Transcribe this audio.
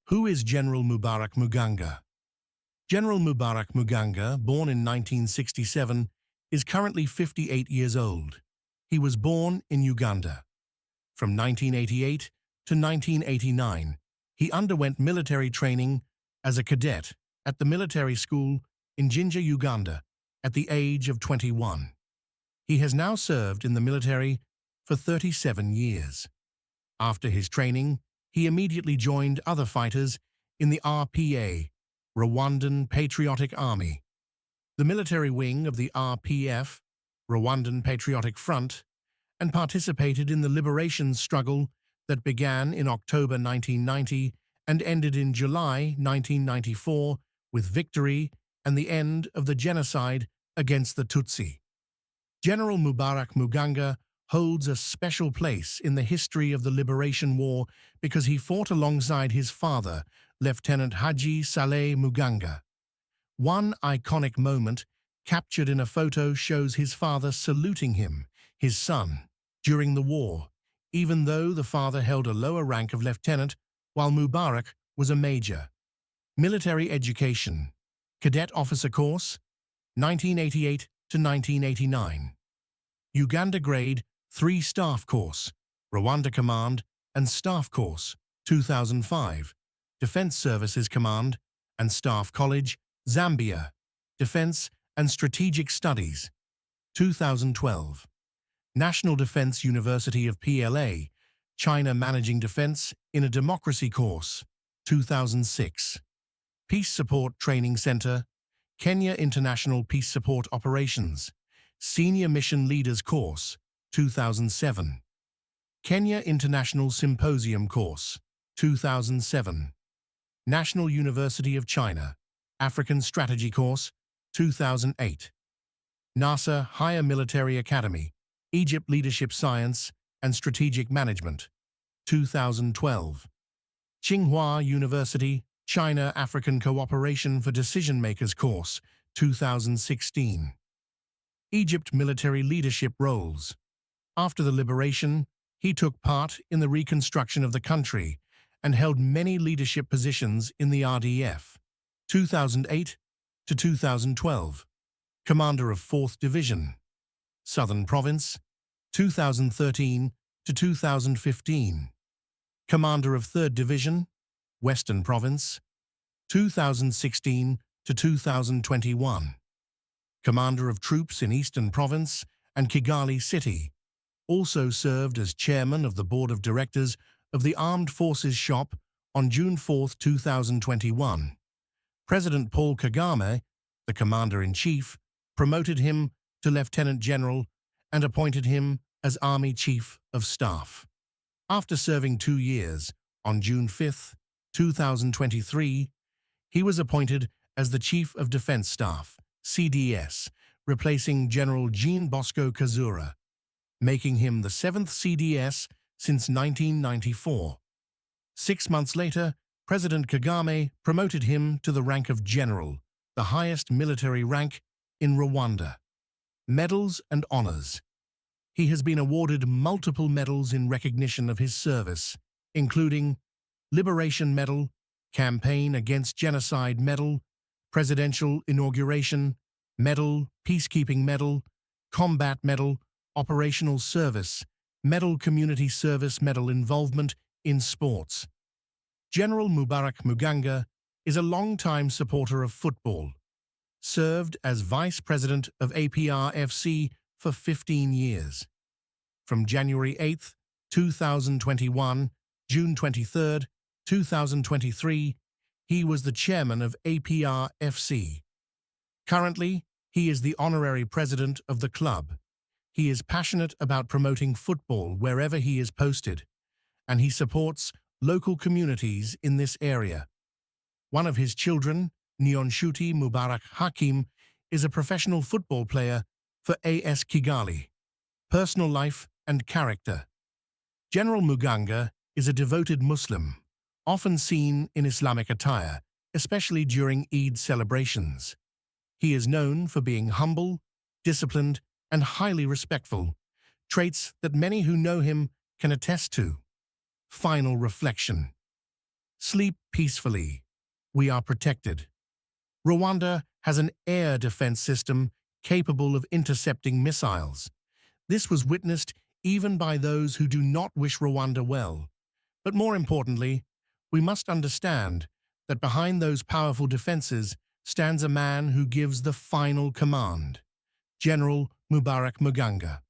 Who is General Mubarakh Muganga? General Mubarakh Muganga, born in 1967, is currently 58 years old. He was born in Uganda. From 1988 to 1989, he underwent military training as a cadet at the military school in Jinja, Uganda, at the age of 21. He has now served in the military for 37 years. After his training, he immediately joined other fighters in the RPA, Rwandan Patriotic Army, the military wing of the RPF, Rwandan Patriotic Front, and participated in the liberation struggle that began in October 1990 and ended in July 1994 with victory and the end of the genocide against the Tutsi. General Mubarakh Muganga holds a special place in the history of the Liberation War because he fought alongside his father, Lieutenant Haji Saleh Muganga. One iconic moment captured in a photo shows his father saluting him, his son, during the war, even though the father held a lower rank of lieutenant while Mubarakh was a major. Military education, cadet officer course, 1988 to 1989. Uganda grade 3 staff course, Rwanda Command and Staff course, 2005. Defense Services Command and Staff College, Zambia, Defense and Strategic Studies, 2012. National Defense University of PLA, China Managing Defense in a Democracy course, 2006. Peace Support Training Center, Kenya International Peace Support Operations, Senior Mission Leaders Course, 2007. Kenya International Symposium Course, 2007. National University of China, African Strategy Course, 2008. NASA Higher Military Academy, Egypt Leadership Science and Strategic Management, 2012. Tsinghua University, China African Cooperation for Decision Makers Course, 2016. Egypt Military Leadership Roles. After the liberation, he took part in the reconstruction of the country and held many leadership positions in the RDF, 2008 to 2012. Commander of 4th Division, Southern Province, 2013 to 2015. Commander of 3rd Division, Western Province, 2016 to 2021. Commander of Troops in Eastern Province and Kigali City. Also served as Chairman of the Board of Directors of the Armed Forces Shop on June 4, 2021. President Paul Kagame, the Commander-in-Chief, promoted him to Lieutenant General and appointed him as Army Chief of Staff. After serving 2 years, on June 5, 2023, he was appointed as the Chief of Defense Staff, CDS, replacing General Jean Bosco Kazura, making him the 7th CDS since 1994. 6 months later, President Kagame promoted him to the rank of General, the highest military rank in Rwanda. Medals and honors. He has been awarded multiple medals in recognition of his service, including Liberation Medal, Campaign Against Genocide Medal, Presidential Inauguration Medal, Peacekeeping Medal, Combat Medal, Operational Service Medal, Community Service Medal, Involvement in Sports. General Mubarakh Muganga is a long-time supporter of football. Served as Vice President of APR-FC for 15 years. From January 8, 2021, June 23, 2023, he was the Chairman of APR-FC. Currently, he is the Honorary President of the club. He is passionate about promoting football wherever he is posted, and he supports local communities in this area. One of his children, Niyonshuti Mubarak Hakim, is a professional football player for AS Kigali. Personal life and character. General Muganga is a devoted Muslim, often seen in Islamic attire, especially during Eid celebrations. He is known for being humble, disciplined, and highly respectful, traits that many who know him can attest to. Final reflection. Sleep peacefully. We are protected. Rwanda has an air defense system capable of intercepting missiles. This was witnessed even by those who do not wish Rwanda well. But more importantly, we must understand that behind those powerful defenses stands a man who gives the final command, General Mubarak Muganga.